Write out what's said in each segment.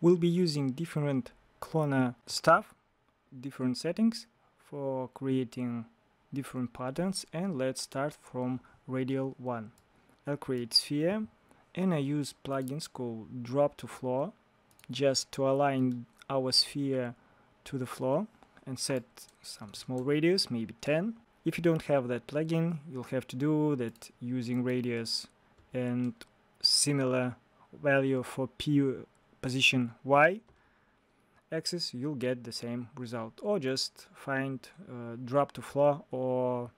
We'll be using different Clonner stuff, different settings for creating different patterns, and let's start from Radial 1. I'll create sphere and I use plugins called Drop to Floor just to align our sphere to the floor and set some small radius, maybe 10. If you don't have that plugin, you'll have to do that using radius and similar value for P position Y axis, you'll get the same result, or just find drop to floor or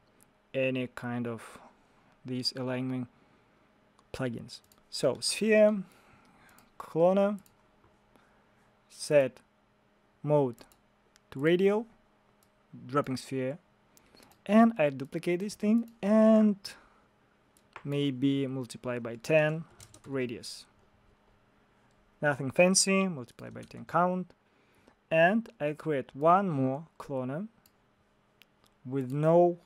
any kind of these alignment plugins. So sphere, Clonner, set mode to radial, dropping sphere, and I duplicate this thing and maybe multiply by 10 radius. Nothing fancy, multiply by 10 count, and I create one more Clonner with no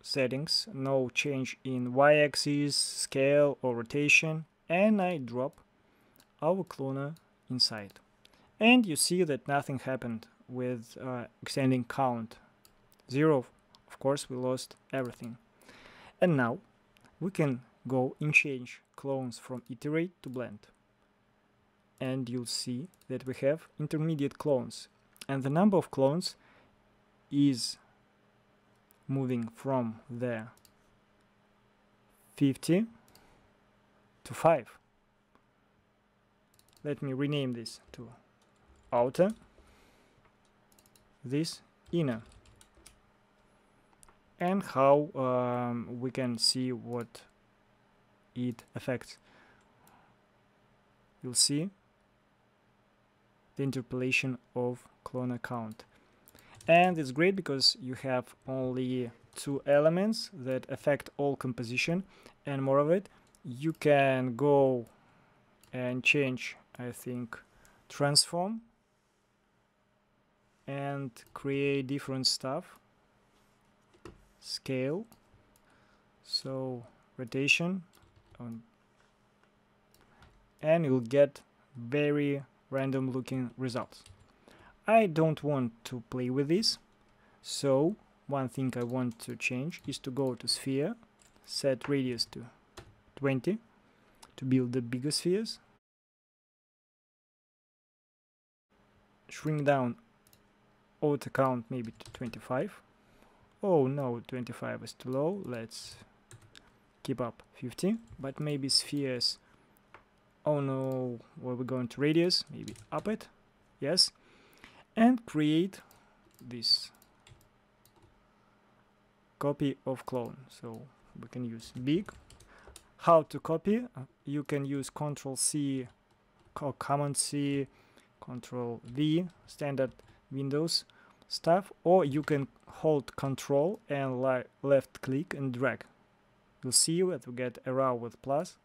settings, no change in y-axis, scale or rotation, and I drop our Clonner inside. And you see that nothing happened with extending count. 0, of course we lost everything. And now we can go and change clones from iterate to blend. And you'll see that we have intermediate clones, and the number of clones is moving from the 50 to 5. Let me rename this to outer, this inner, and how we can see what it affects. You'll see the interpolation of Clonner count, and it's great because you have only 2 elements that affect all composition, and more of it, you can go and change, I think, transform and create different stuff, scale, so rotation, and you'll get very random looking results. I don't want to play with this, so one thing I want to change is to go to sphere, set radius to 20 to build the bigger spheres, shrink down auto count maybe to 25. Oh no, 25 is too low, let's keep up 50, but maybe spheres. Oh no, where we're going to radius, maybe up it, yes, and create this copy of clone. So we can use big. How to copy? You can use Ctrl+C or Command+C, Ctrl+V, standard Windows stuff, or you can hold Ctrl and left click and drag. You'll see that we get a row with plus,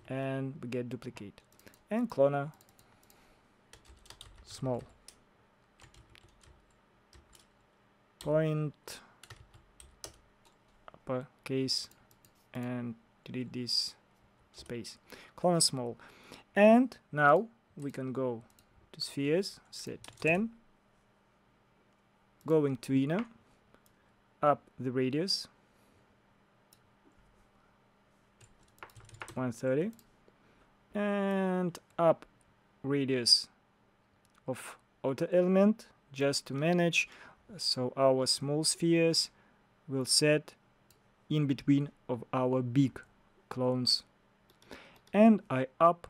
and we get duplicate, and Clonner small, point uppercase, and delete this space, Clonner small. And now we can go to spheres, set to 10, going to inner, up the radius 130, and up radius of outer element just to manage, so our small spheres will set in between of our big clones, and I up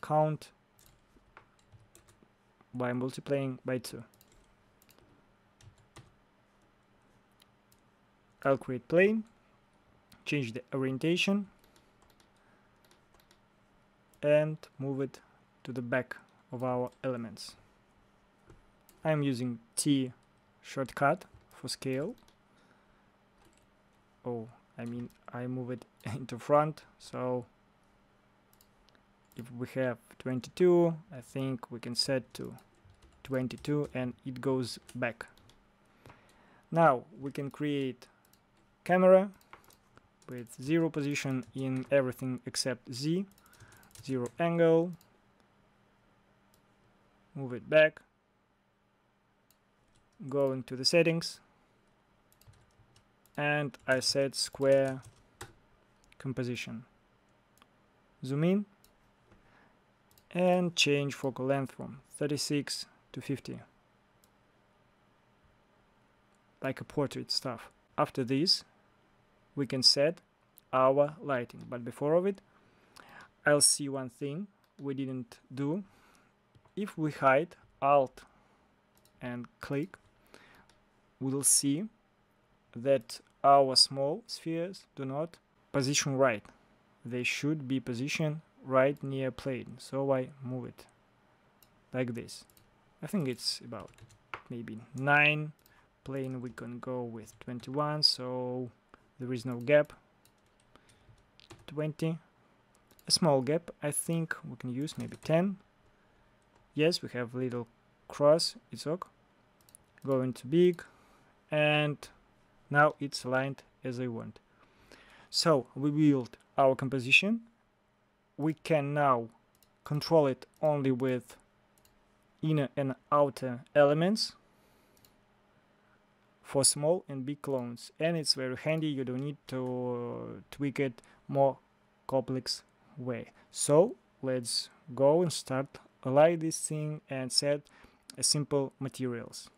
count by multiplying by 2. I'll create plane, change the orientation, and move it to the back of our elements. I'm using T shortcut for scale. Oh, I mean I move it into front, so if we have 22, I think we can set to 22 and it goes back. Now we can create camera with 0 position in everything except Z, 0 angle, move it back, go into the settings, and I set square composition. Zoom in and change focal length from 36 to 50, like a portrait stuff. After this, we can set our lighting, but before of it, I'll see one thing we didn't do. If we hide Alt and click, we'll see that our small spheres do not position right. They should be positioned right near plane, so I move it like this. I think it's about maybe 9. Plane we can go with 21, so there is no gap. 20. A small gap, I think we can use maybe 10. Yes, we have little cross, it's ok. Go into big, and now it's aligned as I want. So we build our composition. We can now control it only with inner and outer elements for small and big clones, and it's very handy. You don't need to tweak it more complex way. So let's go and start align this thing and set a simple materials.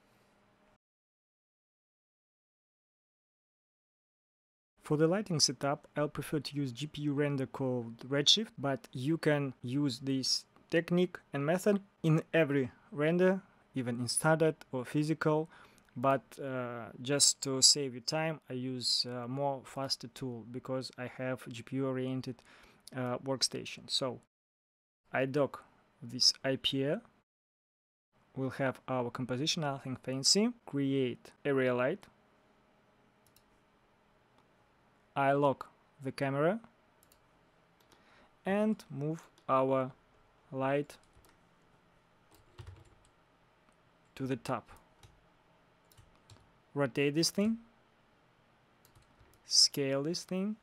For the lighting setup, I'll prefer to use GPU render called Redshift, but you can use this technique and method in every render, even in standard or physical, but just to save you time, I use a more faster tool because I have GPU oriented workstation. So I dock this IPA, we'll have our composition, nothing fancy, create area light, I lock the camera and move our light to the top. Rotate this thing, scale this thing,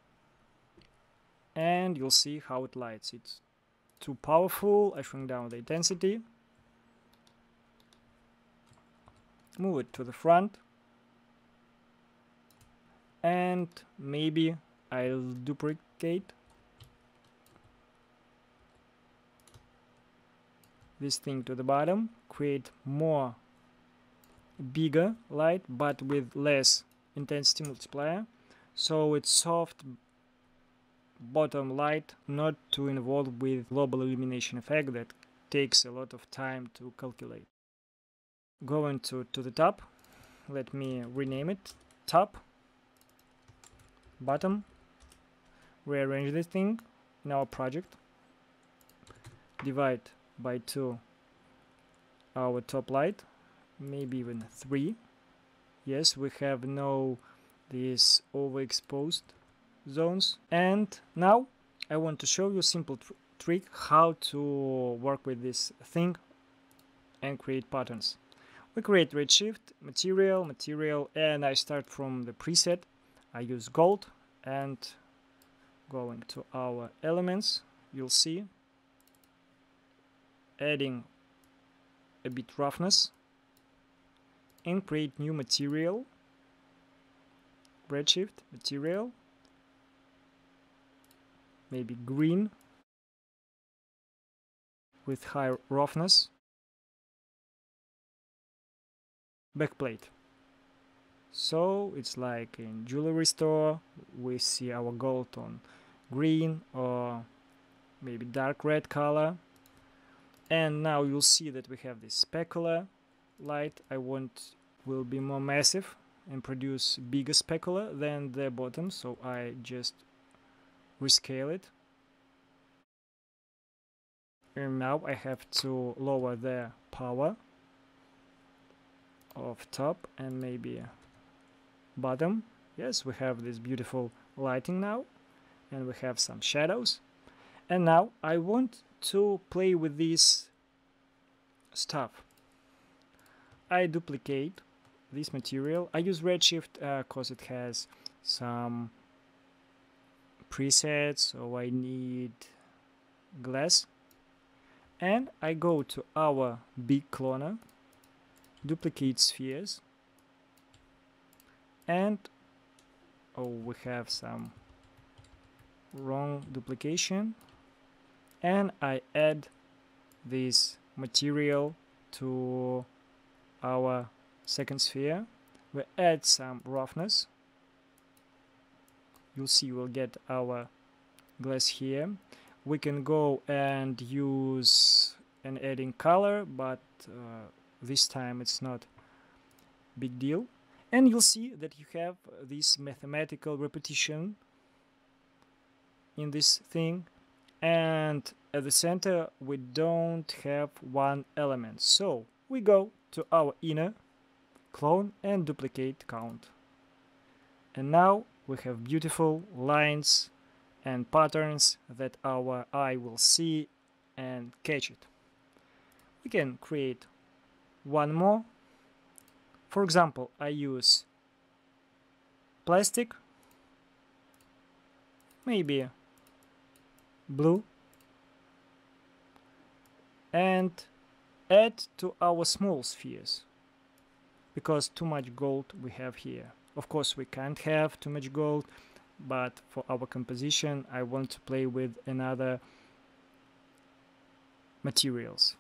and you'll see how it lights. It's too powerful. I shrink down the intensity, move it to the front, and maybe I'll duplicate this thing to the bottom, create more bigger light but with less intensity multiplier, so it's soft bottom light, not too involved with global illumination effect that takes a lot of time to calculate. Going to the top, let me rename it top, bottom, rearrange this thing in our project, divide by 2 our top light, maybe even 3. Yes, we have no these overexposed zones. And now I want to show you a simple trick how to work with this thing and create patterns. We create redshift, material, and I start from the preset. I use gold, and going to our elements, you'll see adding a bit roughness and create new material, redshift, material, maybe green with high roughness, backplate. So it's like in jewelry store, we see our gold on green or maybe dark red color. And now you'll see that we have this specular light. I want will be more massive and produce bigger specular than the bottom, so I just rescale it. And now I have to lower the power of top and maybe bottom. Yes, we have this beautiful lighting now, and we have some shadows. And now I want to play with this stuff. I duplicate this material. I use redshift because it has some presets, so I need glass. And I go to our big cloner, duplicate spheres, and we have some wrong duplication, and I add this material to our second sphere. We add some roughness. You'll see we'll get our glass here. We can go and use and adding color, but this time it's not big deal. And you'll see that you have this mathematical repetition in this thing, and at the center we don't have one element. So we go to our inner, clone and duplicate count. And now we have beautiful lines and patterns that our eye will see and catch it. We can create one more. For example, I use plastic, maybe blue, and add to our small spheres, because too much gold we have here. Of course we can't have too much gold, but for our composition I want to play with another materials.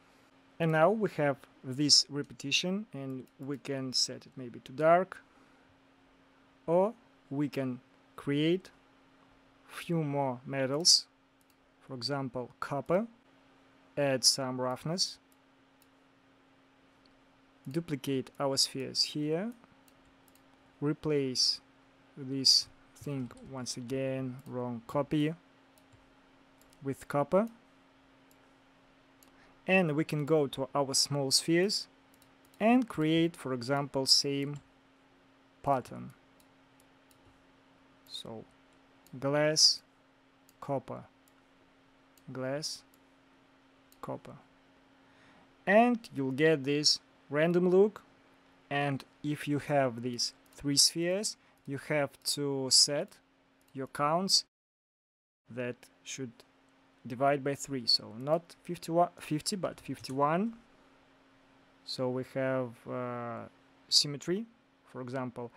And now we have this repetition, and we can set it maybe to dark, or we can create few more metals, for example copper, add some roughness, duplicate our spheres here, replace this thing once again, wrong copy, with copper, and we can go to our small spheres and create, for example, same pattern. So glass, copper, glass, copper, and you'll get this random look. And if you have these 3 spheres, you have to set your counts that should divide by 3, so not 50 but 51. So we have symmetry, for example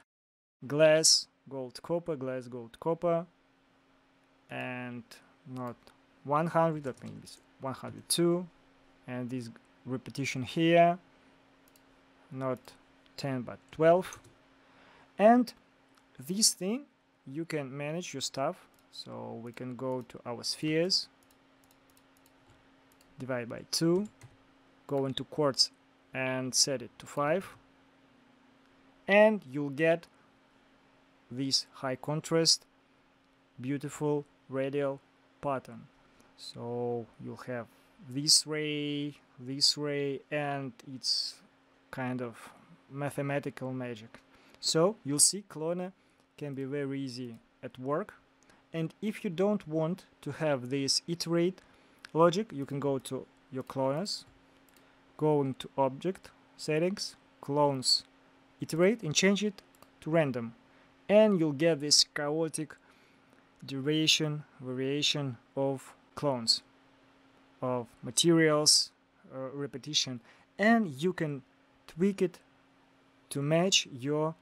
glass, gold, copper, glass, gold, copper, and not 100, that means 102, and this repetition here, not 10 but 12. And this thing you can manage your stuff, so we can go to our spheres, divide by 2, go into quartz and set it to 5, and you'll get this high contrast, beautiful radial pattern. So you'll have this ray, and it's kind of mathematical magic. So you'll see Clonner can be very easy at work. And if you don't want to have this iterate logic, you can go to your cloners, go into object settings, clones, iterate, and change it to random, and you'll get this chaotic duration variation of clones, of materials, repetition, and you can tweak it to match your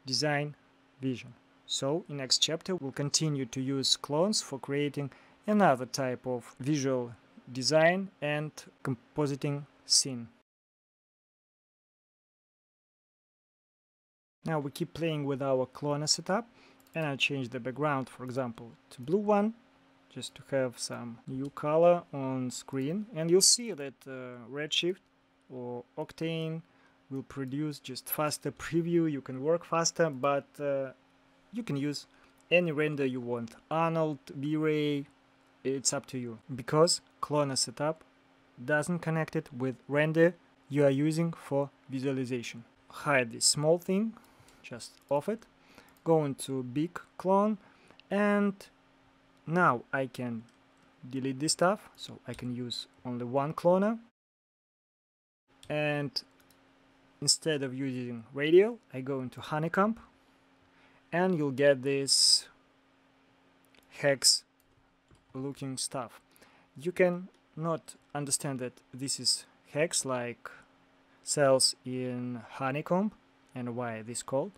design vision. So in next chapter we'll continue to use clones for creating another type of visual design and compositing scene. Now we keep playing with our Clonner setup, and I'll change the background, for example, to blue one, just to have some new color on screen. And you'll see that Redshift or Octane will produce just faster preview. You can work faster, but you can use any render you want, Arnold, V-Ray, it's up to you, because Clonner setup doesn't connect it with render you are using for visualization. Hide this small thing, just off it, go into big clone, and now I can delete this stuff, so I can use only one cloner, and instead of using Radial I go into Honeycomb, and you'll get this hex looking stuff. You can not understand that this is hex like cells in Honeycomb and why this called,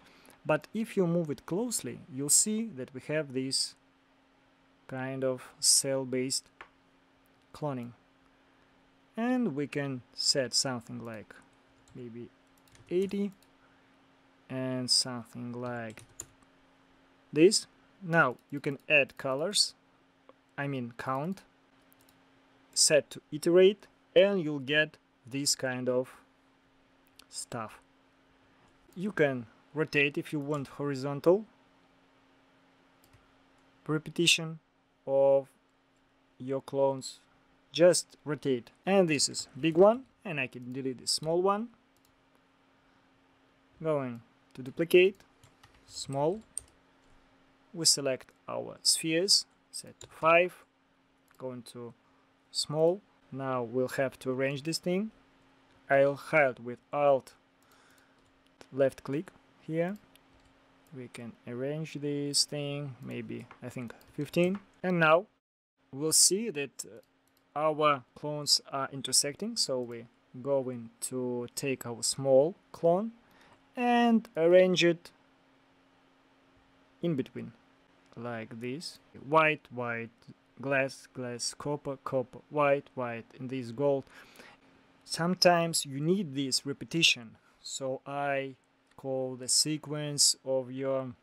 but if you move it closely, you'll see that we have this kind of cell-based cloning, and we can set something like maybe 80 and something like this. Now you can add colors, I mean count, set to iterate, and you'll get this kind of stuff. You can rotate if you want horizontal repetition of your clones. Just rotate. And this is big one, and I can delete this small one. Going to duplicate, small. We select our spheres, set to 5, going to small. Now we'll have to arrange this thing. I'll hide with Alt left click here. We can arrange this thing, maybe I think 15. And now we'll see that our clones are intersecting, so we're going to take our small clone and arrange it in between, like this. White, white, glass, glass, copper, copper, white, white, and this gold. Sometimes you need this repetition, so I call the sequence of in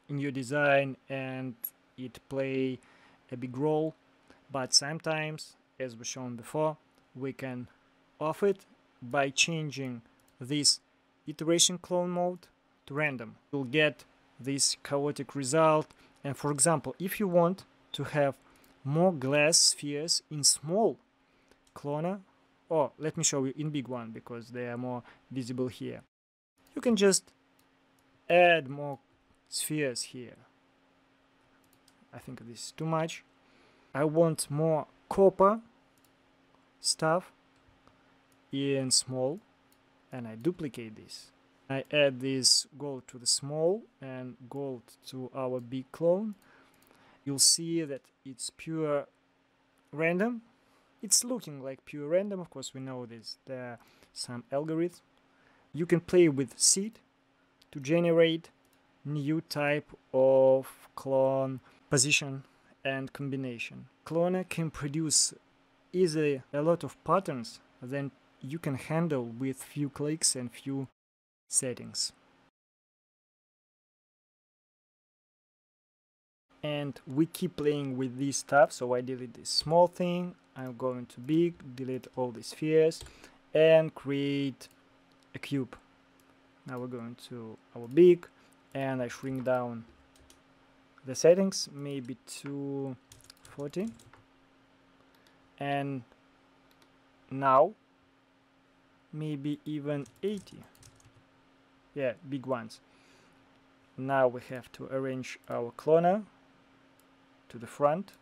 your design, and it play a big role. But sometimes, as was shown before, we can off it by changing this iteration clone mode to random. You'll get this chaotic result. And for example, if you want to have more glass spheres in small cloner, or let me show you in big one because they are more visible here. You can just add more spheres here. I think this is too much. I want more copper stuff in small, and I duplicate this. I add this gold to the small and gold to our big clone. You'll see that it's pure random. It's looking like pure random. Of course, we know this. There are some algorithms. You can play with seed to generate new type of clone position and combination. Cloner can produce easily a lot of patterns than you can handle with few clicks and few settings. And we keep playing with this stuff, so I delete this small thing, I'm going to big, delete all the spheres, and create a cube. Now we're going to our big, and I shrink down the settings, maybe to 40. And now maybe even 80. Yeah, big ones. Now we have to arrange our cloner to the front.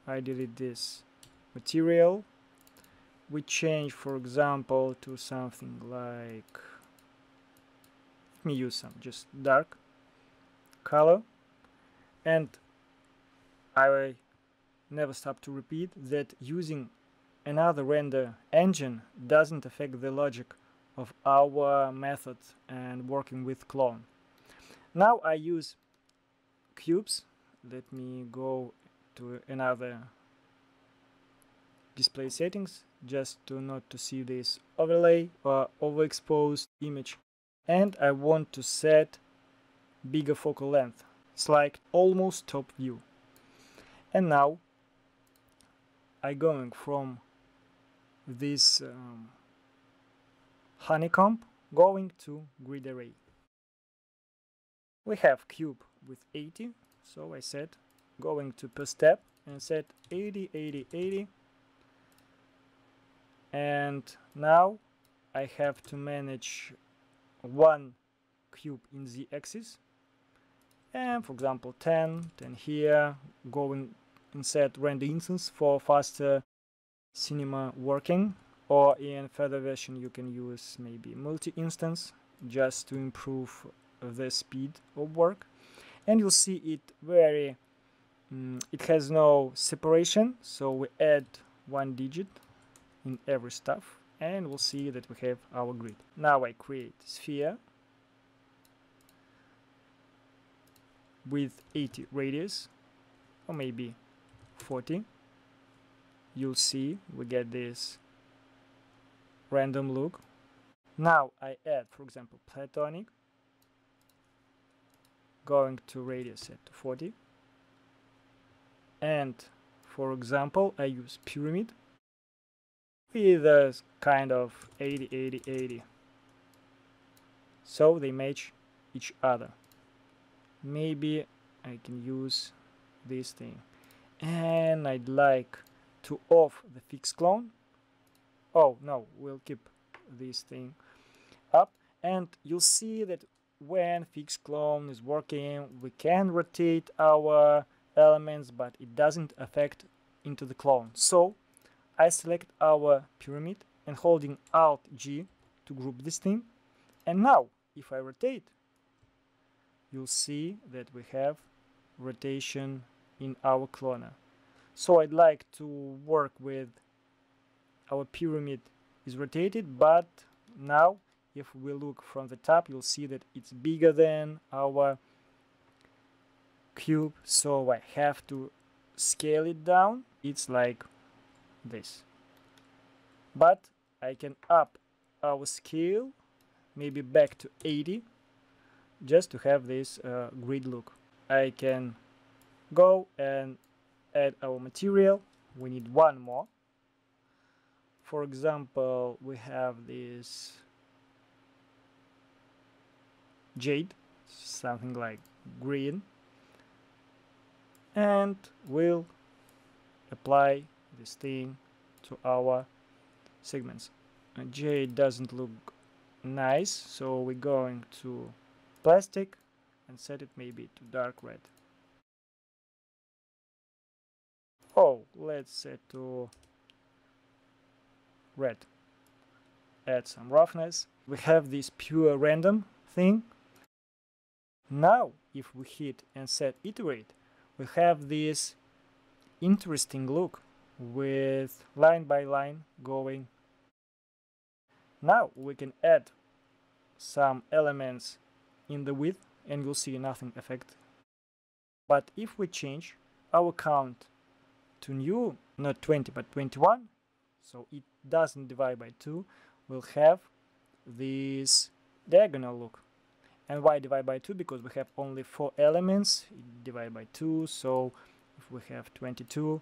I delete this material. We change, for example, to something like, let me use some just dark color, and I never stop to repeat that using another render engine doesn't affect the logic of our method and working with clone. Now I use cubes. Let me go to another display settings just to not to see this overlay or overexposed image, and I want to set bigger focal length. It's like almost top view. And now I going from this honeycomb going to grid array. We have cube with 80, so I said going to per step and set 80, 80, 80. And now I have to manage one cube in the axis, and for example 10 here, going and set render instance for faster cinema working, or in further version you can use maybe multi-instance just to improve the speed of work. And you'll see it very It has no separation, so we add one digit in every stuff and we'll see that we have our grid. Now I create sphere with 80 radius, or maybe 40. You'll see we get this random look. Now I add, for example, platonic, going to radius set to 40, and for example I use pyramid with a kind of 80 80 80, so they match each other. Maybe I can use this thing, and I'd like to off the fixed clone. Oh no, we'll keep this thing up, and you'll see that when fixed clone is working we can rotate our elements, but it doesn't affect into the clone. So I select our pyramid and holding Alt G to group this thing, and now if I rotate, you'll see that we have rotation in our cloner. So I'd like to work with our pyramid is rotated, but now if we look from the top, you'll see that it's bigger than our cube, so I have to scale it down. It's like this, but I can up our scale maybe back to 80 just to have this grid look. I can go and add our material. We need one more. For example, we have this jade, something like green, and we'll apply this thing to our segments. Jade doesn't look nice, so we're going to plastic and set it maybe to dark red. Oh, let's set to red. Add some roughness. We have this pure random thing. Now if we hit and set iterate, we have this interesting look with line by line going. Now we can add some elements in the width and you'll see nothing affect. But if we change our count to new, not 20 but 21, so it doesn't divide by 2, we'll have this diagonal look. And why divide by 2? Because we have only 4 elements, it divide by 2, so if we have 22,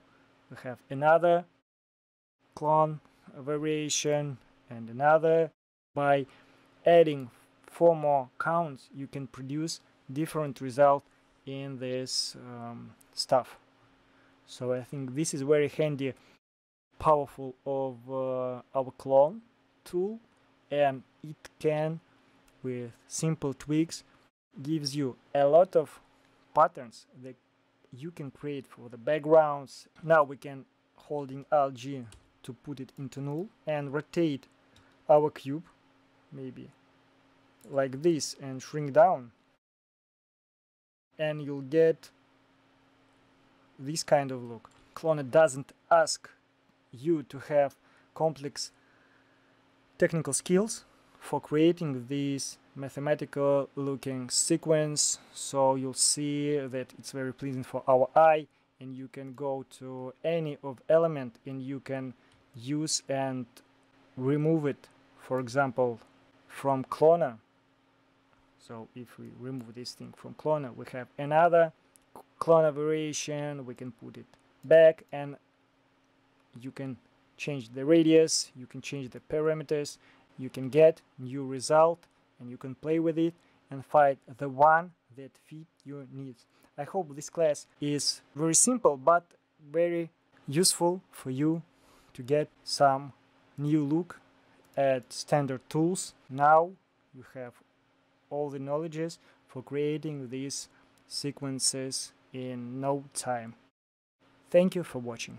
we have another clone variation and another. By adding 4 more counts, you can produce different result in this stuff. So I think this is very handy, powerful of our clone tool, and it can, with simple tweaks, gives you a lot of patterns that you can create for the backgrounds. Now we can, holding Alt G to put it into null, and rotate our cube maybe like this and shrink down, and you'll get this kind of look. Clonner doesn't ask you to have complex technical skills for creating this mathematical looking sequence, so you'll see that it's very pleasing for our eye, and you can go to any of element and you can use and remove it, for example from Clonner. So if we remove this thing from Clonner, we have another Clonner variation, we can put it back and you can change the radius, you can change the parameters, you can get new result and you can play with it and find the one that fit your needs. I hope this class is very simple but very useful for you to get some new look at standard tools. Now you have all the knowledges for creating these sequences in no time. Thank you for watching.